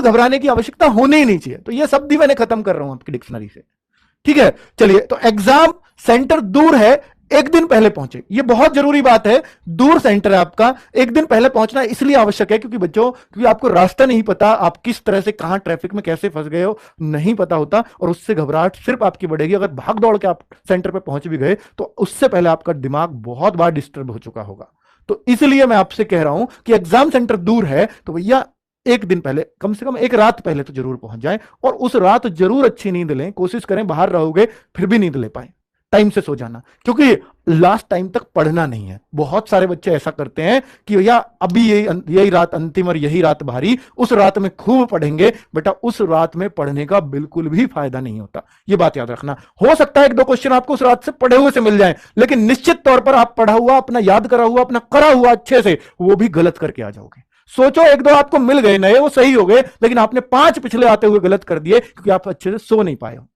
बिल्कुल घबराने की आवश्यकता होनी ही नहीं चाहिए। तो ये शब्द ही मैंने खत्म कर रहा हूं आपकी डिक्शनरी से, ठीक है। चलिए, तो एग्जाम सेंटर दूर है, एक दिन पहले पहुंचे, ये बहुत जरूरी बात है। दूर सेंटर है आपका, एक दिन पहले पहुंचना इसलिए आवश्यक है क्योंकि बच्चों, क्योंकि आपको रास्ता नहीं पता, आप किस तरह से कहां ट्रैफिक में कैसे फंस गए हो नहीं पता होता, और उससे घबराहट सिर्फ आपकी बढ़ेगी। अगर भाग दौड़ के आप सेंटर पे पहुंच भी गए तो उससे पहले आपका दिमाग बहुत बार डिस्टर्ब हो चुका होगा। तो इसलिए मैं आपसे कह रहा हूं कि एग्जाम सेंटर दूर है तो भैया एक दिन पहले, कम से कम एक रात पहले तो जरूर पहुंच जाएं, और उस रात जरूर अच्छी नींद लें। कोशिश करें, बाहर रहोगे फिर भी नींद ले पाए, टाइम से सो जाना, क्योंकि लास्ट टाइम तक पढ़ना नहीं है। बहुत सारे बच्चे ऐसा करते हैं कि भैया अभी यही रात अंतिम और यही रात भारी, उस रात में खूब पढ़ेंगे। बेटा, उस रात में पढ़ने का बिल्कुल भी फायदा नहीं होता, ये बात याद रखना। हो सकता है एक दो क्वेश्चन आपको उस रात से पढ़े हुए से मिल जाए, लेकिन निश्चित तौर पर आप पढ़ा हुआ, अपना याद करा हुआ, अपना करा हुआ अच्छे से, वो भी गलत करके आ जाओगे। सोचो एक दो आपको मिल गए नए, वो सही हो गए, लेकिन आपने 5 पिछले आते हुए गलत कर दिए क्योंकि आप अच्छे से सो नहीं पाए हो।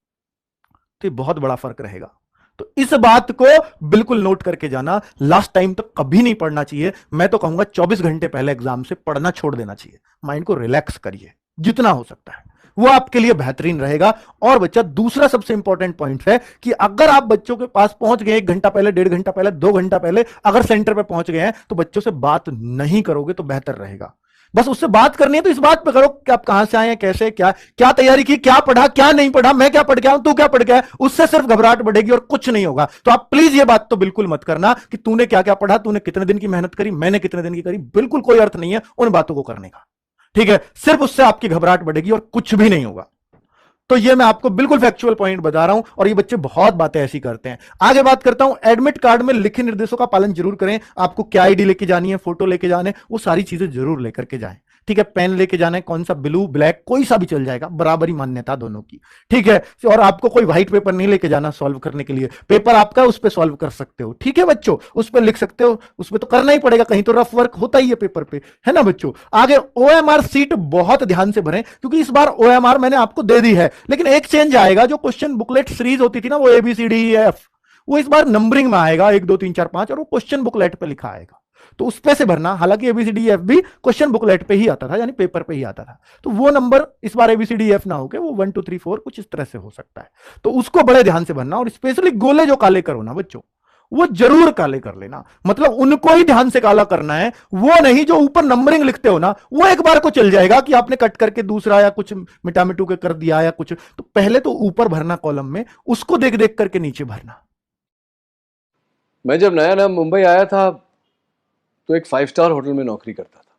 तो बहुत बड़ा फर्क रहेगा। तो इस बात को बिल्कुल नोट करके जाना, लास्ट टाइम तक कभी नहीं पढ़ना चाहिए। मैं तो कहूंगा 24 घंटे पहले एग्जाम से पढ़ना छोड़ देना चाहिए। माइंड को रिलैक्स करिए जितना हो सकता है, वो आपके लिए बेहतरीन रहेगा। और बच्चा, दूसरा सबसे इंपॉर्टेंट पॉइंट है कि अगर आप बच्चों के पास पहुंच गए 1 घंटा पहले, 1.5 घंटा पहले, 2 घंटा पहले अगर सेंटर पे पहुंच गए हैं, तो बच्चों से बात नहीं करोगे तो बेहतर रहेगा। बस उससे बात करनी है तो इस बात पे करो कि आप कहां से आए हैं, कैसे, क्या क्या तैयारी की, क्या पढ़ा, क्या नहीं पढ़ा, मैं क्या पढ़ के आया हूं, तू क्या पढ़ के आया। उससे सिर्फ घबराहट बढ़ेगी और कुछ नहीं होगा। तो आप प्लीज ये बात तो बिल्कुल मत करना कि तूने क्या क्या पढ़ा, तूने कितने दिन की मेहनत करी, मैंने कितने दिन की करी। बिल्कुल कोई अर्थ नहीं है उन बातों को करने का, ठीक है। सिर्फ उससे आपकी घबराहट बढ़ेगी और कुछ भी नहीं होगा। तो ये मैं आपको बिल्कुल फैक्चुअल पॉइंट बता रहा हूं, और ये बच्चे बहुत बातें ऐसी करते हैं। आगे बात करता हूं, एडमिट कार्ड में लिखे निर्देशों का पालन जरूर करें। आपको क्या आईडी लेके जानी है, फोटो लेके जाने, वो सारी चीजें जरूर लेकर के जाएं, ठीक है। पेन लेके जाना है, कौन सा, ब्लू, ब्लैक, कोई सा भी चल जाएगा, बराबरी मान्यता दोनों की, ठीक है। और आपको कोई व्हाइट पेपर नहीं लेके जाना सॉल्व करने के लिए। पेपर आपका, उस पर सॉल्व कर सकते हो, ठीक है बच्चों, उस पर लिख सकते हो, उस पर तो करना ही पड़ेगा, कहीं तो रफ वर्क होता ही है पेपर पे, है ना बच्चों। आगे ओएमआर सीट बहुत ध्यान से भरें, क्योंकि इस बार ओएमआर मैंने आपको दे दी है, लेकिन एक चेंज आएगा। जो क्वेश्चन बुकलेट सीरीज होती थी ना, वो ABCDEF, वो इस बार नंबरिंग में आएगा, 1 2 3 4 5, और वो क्वेश्चन बुकलेट पे लिखा आएगा। तो उस पे से भरना। हालांकि ABCDEF भी क्वेश्चन बुकलेट पे ही आता था, यानी पेपर पे ही आता था। तो वो नंबर इस बार ABCDEF ना होके वो 1 2 3 4 कुछ इस तरह से हो सकता है। तो उसको बड़े ध्यान से भरना, और स्पेशली गोले जो काले करो ना बच्चों, वो जरूर काले कर लेना। मतलब उनको ही ध्यान से काला करना है, वो नहीं जो ऊपर नंबरिंग लिखते हो ना, वो एक बार को चल जाएगा कि आपने कट करके दूसरा या कुछ मिटा मिटू के कर दिया या कुछ। तो पहले तो ऊपर भरना कॉलम में, उसको देख देख करके नीचे भरना। मैं जब नया नया मुंबई आया था तो एक 5 स्टार होटल में नौकरी करता था,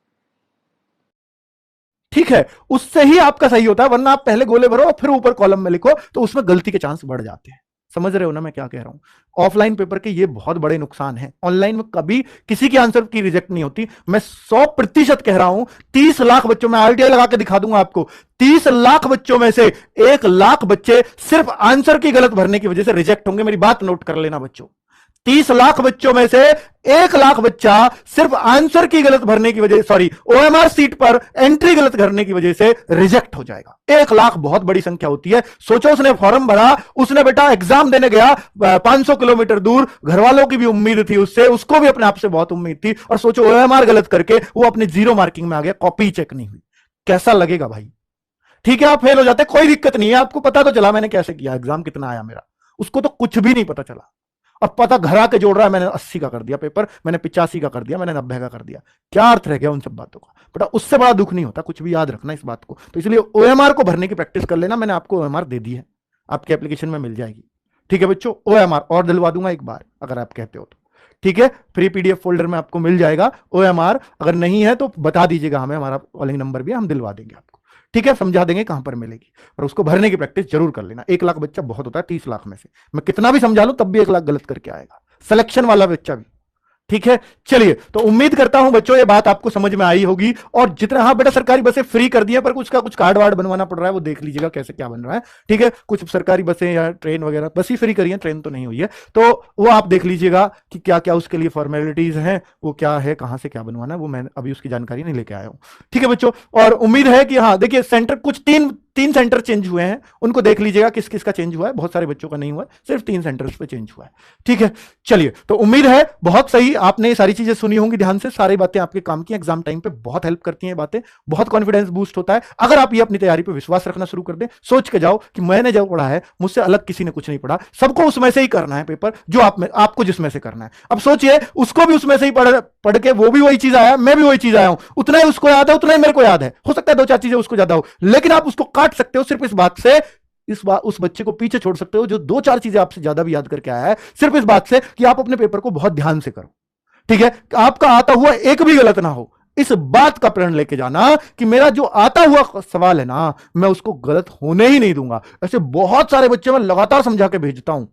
ठीक है। उससे ही आपका सही होता है, वरना आप पहले गोले भरो और फिर ऊपर कॉलम में लिखो, तो उसमें गलती के चांस बढ़ जाते हैं। समझ रहे हो ना मैं क्या कह रहा हूं। ऑफलाइन पेपर के ये बहुत बड़े नुकसान हैं। ऑनलाइन में कभी किसी की आंसर की रिजेक्ट नहीं होती। मैं 100% कह रहा हूं, 30 लाख बच्चों में RTI लगा के दिखा दूंगा आपको, 30 लाख बच्चों में से 1 लाख बच्चे सिर्फ आंसर की गलत भरने की वजह से रिजेक्ट होंगे। मेरी बात नोट कर लेना बच्चों, 30 लाख बच्चों में से 1 लाख बच्चा सिर्फ आंसर की गलत भरने की वजह, सॉरी, OMR सीट पर एंट्री गलत करने की वजह से रिजेक्ट हो जाएगा। 1 लाख बहुत बड़ी संख्या होती है। सोचो, उसने फॉर्म भरा, उसने बेटा एग्जाम देने गया 500 किलोमीटर दूर, घर वालों की भी उम्मीद थी उससे, उसको भी अपने आप से बहुत उम्मीद थी, और सोचो OMR गलत करके वो अपने 0 मार्किंग में आ गया, कॉपी चेक नहीं हुई। कैसा लगेगा भाई। ठीक है, आप फेल हो जाते, कोई दिक्कत नहीं है, आपको पता तो चला मैंने कैसे किया, एग्जाम कितना आया मेरा, उसको तो कुछ भी नहीं पता चला। अब पता घर आके जोड़ रहा है, मैंने 80 का कर दिया पेपर, मैंने 85 का कर दिया, मैंने 90 का कर दिया। क्या अर्थ रह गया उन सब बातों का। बेटा उससे बड़ा दुख नहीं होता, कुछ भी याद रखना इस बात को। तो इसलिए OMR को भरने की प्रैक्टिस कर लेना। मैंने आपको OMR दे दी है, आपके एप्लीकेशन में मिल जाएगी। ठीक है बच्चों, OMR और दिलवा दूंगा एक बार अगर आप कहते हो तो। ठीक है, फ्री PDF फोल्डर में आपको मिल जाएगा OMR। अगर नहीं है तो बता दीजिएगा हमें, हमारा कॉलिंग नंबर भी है, हम दिलवा देंगे आपको। ठीक है, समझा देंगे कहां पर मिलेगी, और उसको भरने की प्रैक्टिस जरूर कर लेना। 1 लाख बच्चा बहुत होता है 30 लाख में से, मैं कितना भी समझा लूं तब भी 1 लाख गलत करके आएगा, सिलेक्शन वाला बच्चा भी। ठीक है, चलिए, तो उम्मीद करता हूं बच्चों ये बात आपको समझ में आई होगी। और जितना, हाँ बेटा सरकारी बसें फ्री कर दी है, पर कुछ का कुछ कार्ड वार्ड बनवाना पड़ रहा है, वो देख लीजिएगा कैसे क्या बन रहा है। ठीक है, कुछ सरकारी बसें या ट्रेन वगैरह, बस ही फ्री करी है, ट्रेन तो नहीं हुई है, तो वो आप देख लीजिएगा कि क्या क्या उसके लिए फॉर्मेलिटीज हैं, वो क्या है, कहां से क्या बनवाना है, वो मैं अभी उसकी जानकारी नहीं लेके आया हूं। ठीक है बच्चों, और उम्मीद है कि हाँ देखिए, सेंटर कुछ 3 3 सेंटर चेंज हुए हैं, उनको देख लीजिएगा किस किस का चेंज हुआ है, बहुत सारे बच्चों का नहीं हुआ है, सिर्फ 3 सेंटर्स पे चेंज हुआ है। ठीक है, चलिए, तो उम्मीद है बहुत सही आपने ये सारी चीजें सुनी होंगी ध्यान से, सारी बातें आपके काम की, एग्जाम टाइम पे बहुत हेल्प करती हैं बातें, बहुत कॉन्फिडेंस बूस्ट होता है। अगर आप ये अपनी तैयारी पे विश्वास रखना शुरू कर दें, सोच के जाओ कि मैंने जो पढ़ा है मुझसे अलग किसी ने कुछ नहीं पढ़ा, सबको उसमें से ही करना है पेपर, जो आपको जिसमें से करना है। अब सोचिए, उसको भी उसमें से ही पढ़ के वो भी वही चीज आया, मैं भी वही चीज आया हूं, उतना ही उसको याद है, उतना ही मेरे को याद है, हो सकता है 2-4 चीजें उसको ज्यादा हो, लेकिन आप उसको काट सकते हो सिर्फ इस बात से, उस बच्चे को पीछे छोड़ सकते हो जो 2-4 चीजें आपसे ज्यादा भी याद करके आया है, सिर्फ इस बात से कि आप अपने पेपर को बहुत ध्यान से करो। ठीक है, आपका आता हुआ एक भी गलत ना हो, इस बात का प्रण लेके जाना कि मेरा जो आता हुआ सवाल है ना, मैं उसको गलत होने ही नहीं दूंगा। ऐसे बहुत सारे बच्चे मैं लगातार समझा के भेजता हूं,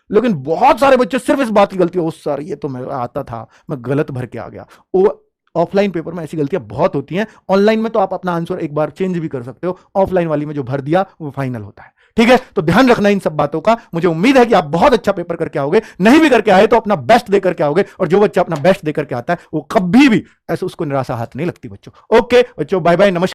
लेकिन बहुत सारे बच्चे सिर्फ इस बात की गलती, ओ सर ये तो मैं आता था, मैं गलत भर के आ गया। वो ऑफलाइन पेपर में ऐसी गलतियां बहुत होती हैं, ऑनलाइन में तो आप अपना आंसर एक बार चेंज भी कर सकते हो, ऑफलाइन वाली में जो भर दिया वो फाइनल होता है। ठीक है, तो ध्यान रखना इन सब बातों का। मुझे उम्मीद है कि आप बहुत अच्छा पेपर करके आओगे, नहीं भी करके आए तो अपना बेस्ट दे करके आओगे, और जो बच्चा अपना बेस्ट दे करके आता है वो कभी भी ऐसे उसको निराशा हाथ नहीं लगती बच्चों। ओके बच्चों, बाय बाय, नमस्कार।